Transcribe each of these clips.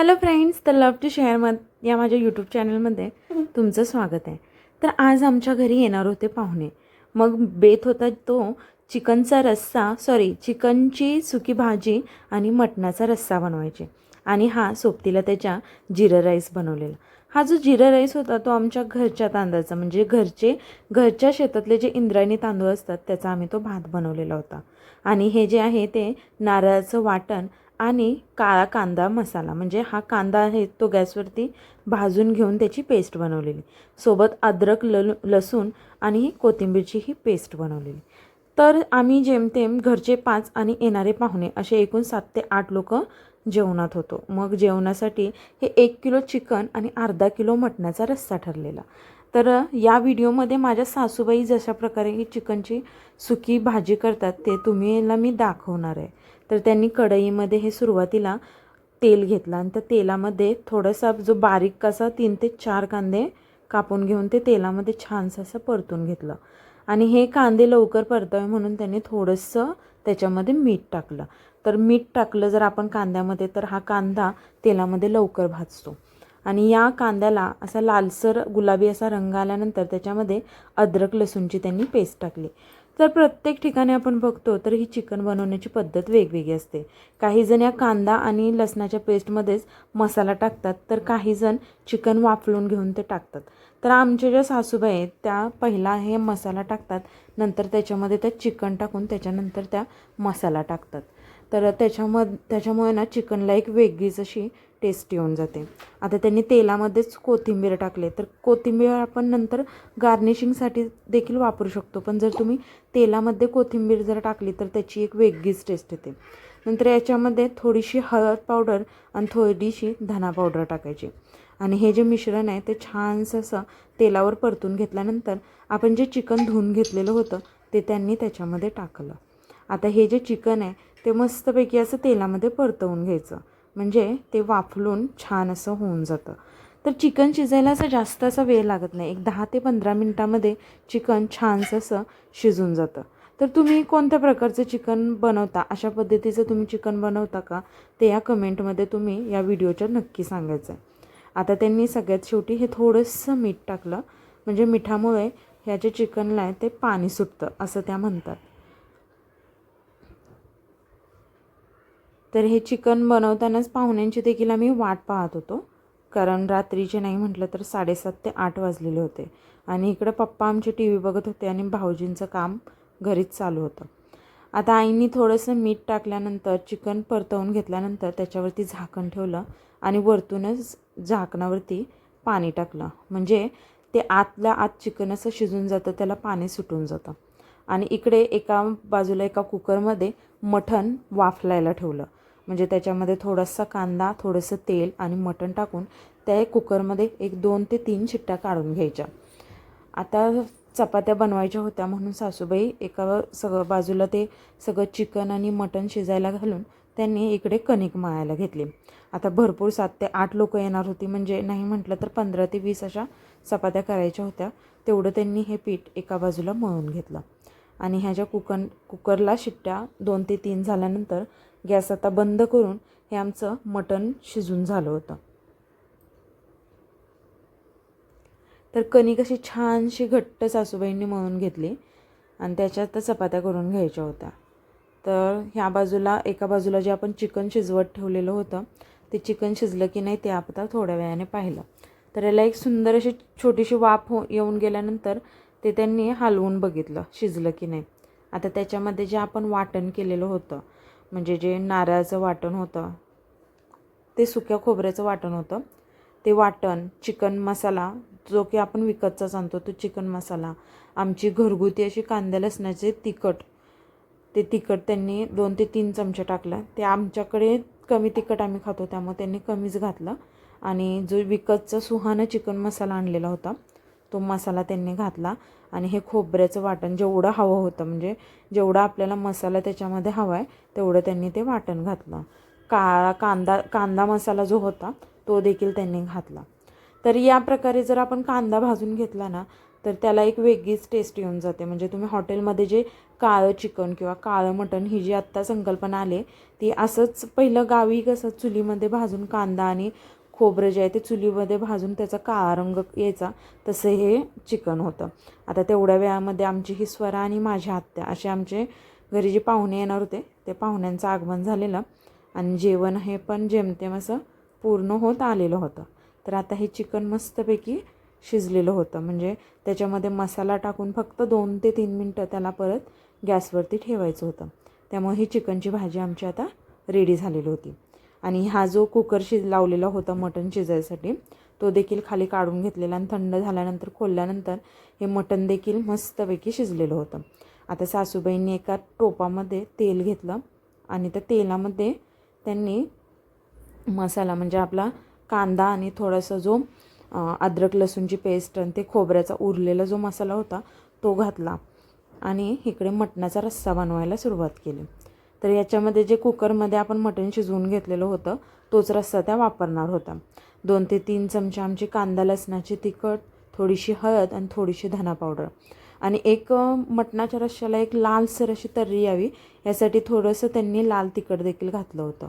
Hello friends, the love to share या माझ्या YouTube चॅनलमध्ये तुमचं स्वागत आहे. तर आज आमच्या घरी येणार होते पाहुणे. मग बेत होता तो चिकनचा रस्सा चिकनची सुकी भाजी आणि मटणाचा रस्सा बनवायचे. आणि हा सोबतीला त्याच्या जिरा राईस बनवलेला. हा जो जिरा राईस होता तो आमच्या घरच्या तांदळाचा, म्हणजे घरच्या शेतातले जे इंद्रायणी तांदूळ असतात त्याचा आम्ही तो भात बनवलेला होता. आणि हे जे आहे ते नारळाचं वाटण आणि काळा कांदा मसाला, म्हणजे हा कांदा आहे तो गॅसवरती भाजून घेऊन त्याची पेस्ट बनवलेली, सोबत अद्रक लसूण आणि कोथिंबीरची ही पेस्ट बनवलेली. तर आम्ही जेमतेम घरचे 5 आणि येणारे पाहुणे असे एकूण 7 ते 8 लोक जेवणात होतो. मग जेवणासाठी हे 1 किलो चिकन आणि अर्धा किलो मटणाचा रस्सा ठरलेला. तर या व्हिडिओमध्ये माझ्या सासूबाई जशा प्रकारे ही चिकनची सुकी भाजी करतात ते तुम्हाला मी दाखवणार आहे. तर त्यांनी कढईमध्ये हे सुरुवातीला तेल घेतलं आणि त्या तेलामध्ये थोडासा जो बारीक असा 3 ते 4 कांदे कापून घेऊन ते तेलामध्ये छानसं असं परतून घेतलं. आणि हे कांदे लवकर परतावे म्हणून त्यांनी थोडंसं त्याच्यामध्ये मीठ टाकलं. तर मीठ टाकलं जर आपण कांद्यामध्ये तर हा कांदा तेलामध्ये लवकर भाजतो. आणि या कांद्याला असा लालसर गुलाबी असा रंग आल्यानंतर त्याच्यामध्ये अद्रक लसूणची त्यांनी पेस्ट टाकली. तर प्रत्येक ठिकाणी आपण बघतो तर ही चिकन बनवण्याची पद्धत वेगवेगळी असते. काही जण या कांदा आणि लसणाच्या पेस्टमध्येच मसाला टाकतात, तर काही जण चिकन वाफलून घेऊन ते टाकतात. तर आमच्या ज्या सासूबाई आहेत त्या पहिला हे मसाला टाकतात, नंतर त्याच्यामध्ये त्या चिकन टाकून त्याच्यानंतर त्या मसाला टाकतात. तर त्याच्यामुळे ना चिकनला एक वेगळीच अशी टेस्ट येऊन जाते. आता त्यांनी तेलामध्येच कोथिंबीर टाकले, तर कोथिंबीर आपण नंतर गार्निशिंगसाठी देखील वापरू शकतो, पण जर तुम्ही तेलामध्ये कोथिंबीर जर टाकली तर त्याची एक वेगळीच टेस्ट येते. नंतर याच्यामध्ये थोडीशी हळद पावडर आणि थोडीशी धना पावडर टाकायची. आणि हे जे मिश्रण आहे ते छानसं असं तेलावर परतून घेतल्यानंतर आपण जे चिकन धुवून घेतलेलं होतं ते त्यांनी त्याच्यामध्ये टाकलं. आता हे जे चिकन आहे ते मस्तपैकी असं तेलामध्ये परतवून घ्यायचं, म्हणजे ते वाफलून छान असं होऊन जातं. तर चिकन शिजायला असं जास्त असा वेळ लागत नाही, एक 10 ते 15 मिनटामध्ये चिकन छानसं असं शिजून जातं. तर तुम्ही कोणत्या प्रकारचं चिकन बनवता, अशा पद्धतीचं तुम्ही चिकन बनवता का, ते या कमेंटमध्ये तुम्ही या व्हिडिओच्या नक्की सांगायचं आहे. आता त्यांनी सगळ्यात शेवटी हे थोडंसं मीठ टाकलं, म्हणजे मिठामुळे ह्या जे चिकनला आहे ते पाणी सुटतं असं त्या म्हणतात. तर हे चिकन बनवतानाच पाहुण्यांची देखील आम्ही वाट पाहत होतो, कारण रात्रीचे नाही म्हटलं तर 7:30 ते 8 वाजलेले होते. आणि इकडं पप्पा आमचे टी व्ही बघत होते आणि भाऊजींचं काम घरीच चालू होतं. आता आईंनी थोडंसं मीठ टाकल्यानंतर चिकन परतवून घेतल्यानंतर त्याच्यावरती झाकण ठेवलं आणि वरतूनच झाकणावरती पाणी टाकलं, म्हणजे ते आतल्या आत चिकन असं शिजून जातं, त्याला पाणी सुटून जातं. आणि इकडे एका बाजूला एका कुकरमध्ये मटण वाफलायला ठेवलं, म्हणजे त्याच्यामध्ये थोडासा कांदा, थोडंसं तेल आणि मटण टाकून त्या कुकरमध्ये एक 2 ते 3 शिट्ट्या काढून घ्यायच्या. आता चपात्या बनवायच्या होत्या म्हणून सासूबाई एका बाजूला ते सगळं चिकन आणि मटण शिजायला घालून त्यांनी इकडे कणिक मळायला घेतली. आता भरपूर 7 ते 8 लोक येणार होती, म्हणजे नाही म्हटलं तर 15 ते 20 अशा चपात्या करायच्या होत्या. तेवढं त्यांनी हे पीठ एका बाजूला मळून घेतलं. आणि ह्या ज्या कुकरला शिट्ट्या 2 ते 3 झाल्यानंतर गॅस आता बंद करून हे आमचं मटण शिजून झालं होतं. तर कणिक अशी छानशी घट्ट सासूबाईंनी मळून घेतली आणि त्याच्यात चपात्या करून घ्यायच्या होत्या. तर एका बाजूला जे आपण चिकन शिजवत ठेवलेलं होतं ते चिकन शिजलं की नाही ते आता थोड्या वेळाने पाहिलं, तर याला एक सुंदर अशी छोटीशी वाफ येऊन गेल्यानंतर ते त्यांनी हलवून बघितलं शिजलं की नाही. आता त्याच्यामध्ये जे आपण वाटण केलेलं होतं, म्हणजे जे नारळाचं वाटण होतं, ते सुक्या खोबऱ्याचं वाटण होतं, ते वाटण, चिकन मसाला जो की आपण विकतचाच आणतो तो चिकन मसाला, आमची घरगुती अशी कांदा लसणाचे तिखट त्यांनी 2 ते 3 चमचे टाकलं. ते आमच्याकडे कमी तिखट आम्ही खातो त्यामुळे त्यांनी कमीच घातलं. आणि जो विकतचा सुहाना चिकन मसाला आणलेला होता तो मसाला त्यांनी घातला. आणि हे खोबऱ्याचं वाटण जेवढं हवं होतं, म्हणजे जेवढा आपल्याला मसाला त्याच्यामध्ये हवा आहे तेवढं त्यांनी ते वाटण घातलं. काळा कांदा मसाला जो होता तो देखील त्यांनी घातला. तर या प्रकारे जर आपण कांदा भाजून घेतला ना तर त्याला एक वेगळीच टेस्ट येऊन जाते. म्हणजे तुम्ही हॉटेलमध्ये जे काळं चिकन किंवा काळं मटण ही जी आत्ता संकल्पना आली ती असंच पहिलं गावी कसं चुलीमध्ये भाजून कांदा आणि खोबरं जे आहे ते चुलीमध्ये भाजून त्याचा काळा रंग यायचा, तसं हे चिकन होतं. आता तेवढ्या वेळामध्ये आमची ही स्वरा आणि माझ्या आत्या असे आमचे घरी जे पाहुणे येणार होते ते पाहुण्यांचं आगमन झालेलं आणि जेवण हे पण जेमतेम असं पूर्ण होत आलेलं होतं. तर आता हे चिकन मस्तपैकी शिजलेलं होतं. म्हणजे त्याच्यामध्ये मसाला टाकून फक्त 2 ते 3 मिनटं त्याला परत गॅसवरती ठेवायचं होतं. त्यामुळे ही चिकनची भाजी आमची आता रेडी झालेली होती. आणि हा जो कुकर लावलेला होता मटण शिजायसाठी तो देखील खाली काढून घेतलेला आणि थंड झाल्यानंतर खोलल्यानंतर हे मटण देखील मस्तपैकी शिजलेलं होतं. आता सासूबाईंनी एका टोपामध्ये तेल घेतलं आणि त्या तेलामध्ये त्यांनी मसाला म्हणजे आपला कांदा आणि थोडासा जो अद्रक लसूणची पेस्ट आणि ते खोबऱ्याचा उरलेला जो मसाला होता तो घातला आणि इकडे मटणाचा रस्सा बनवायला सुरुवात केली. तर याच्यामध्ये जे कुकरमध्ये आपण मटण शिजवून घेतलेलं होतं तोच रस्सा त्या वापरणार होता. 2 ते 3 चमचे आमची कांदा लसणाची तिखट, थोडीशी हळद आणि थोडीशी धना पावडर आणि एक मटणाच्या रश्श्याला एक लालसर अशी तर्री यावी यासाठी थोडंसं त्यांनी लाल तिखट देखील घातलं होतं.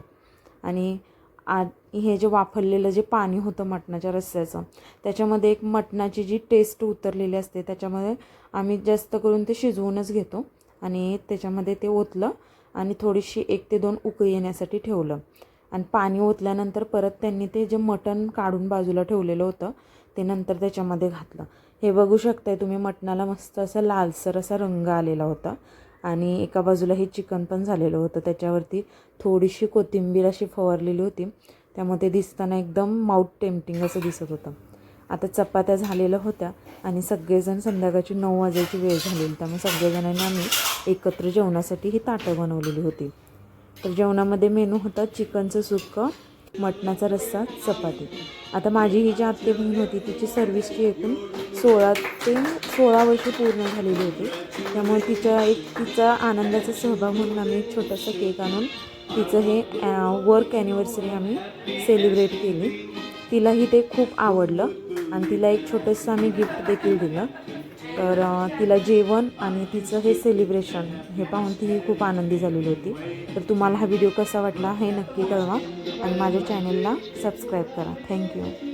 आणि हे जे वाफरलेलं जे पाणी होतं मटणाच्या रस्स्याचं त्याच्यामध्ये एक मटणाची जी टेस्ट उतरलेली असते त्याच्यामध्ये आम्ही जास्त करून ते शिजवूनच घेतो आणि त्याच्यामध्ये ते ओतलं आणि थोडीशी 1 ते 2 उकळी येण्यासाठी ठेवलं आणि पाणी ओतल्यानंतर परत त्यांनी ते जे मटण काढून बाजूला ठेवलेलं होतं ते नंतर त्याच्यामध्ये घातलं. हे बघू शकताय तुम्ही मटणाला मस्त असा लालसर असा रंग आलेला होता आणि एका बाजूला हे चिकन पण झालेलं होतं. त्याच्यावरती थोडीशी कोथिंबीर अशी फवारलेली होती त्यामुळे ते दिसताना एकदम माउथ टेम्पटिंग असं दिसत होतं. आता चपात्या झालेल्या होत्या आणि सगळेजण संध्याकाळची 9 वाजायची वेळ झालेली त्यामुळे सगळेजणांनी आम्ही एकत्र जेवणासाठी ही ताटं बनवलेली होती. तर जेवणामध्ये मेनू होता चिकनचं सुक्कं, मटणाचा रस्सा, चपाती. आता माझी ही जी आत्ते बहीण होती तिची सर्व्हिसची एकूण 16 वर्ष पूर्ण झालेली होती. त्यामुळे तिचा आनंदाचा सहभाग म्हणून आम्ही एक छोटासा केक आणून तिचं हे वर्क ॲनिव्हर्सरी आम्ही सेलिब्रेट केली. तिलाही ते खूप आवडलं आणि तिला एक छोटंसं आम्ही गिफ्ट देखील दिलं. तर तिला जेवण आणि तिचं हे सेलिब्रेशन हे पाहून तीही खूप आनंदी झालेली होती. तर तुम्हाला हा व्हिडिओ कसा वाटला हे नक्की कळवा आणि माझ्या चॅनलला सबस्क्राईब करा. थँक्यू.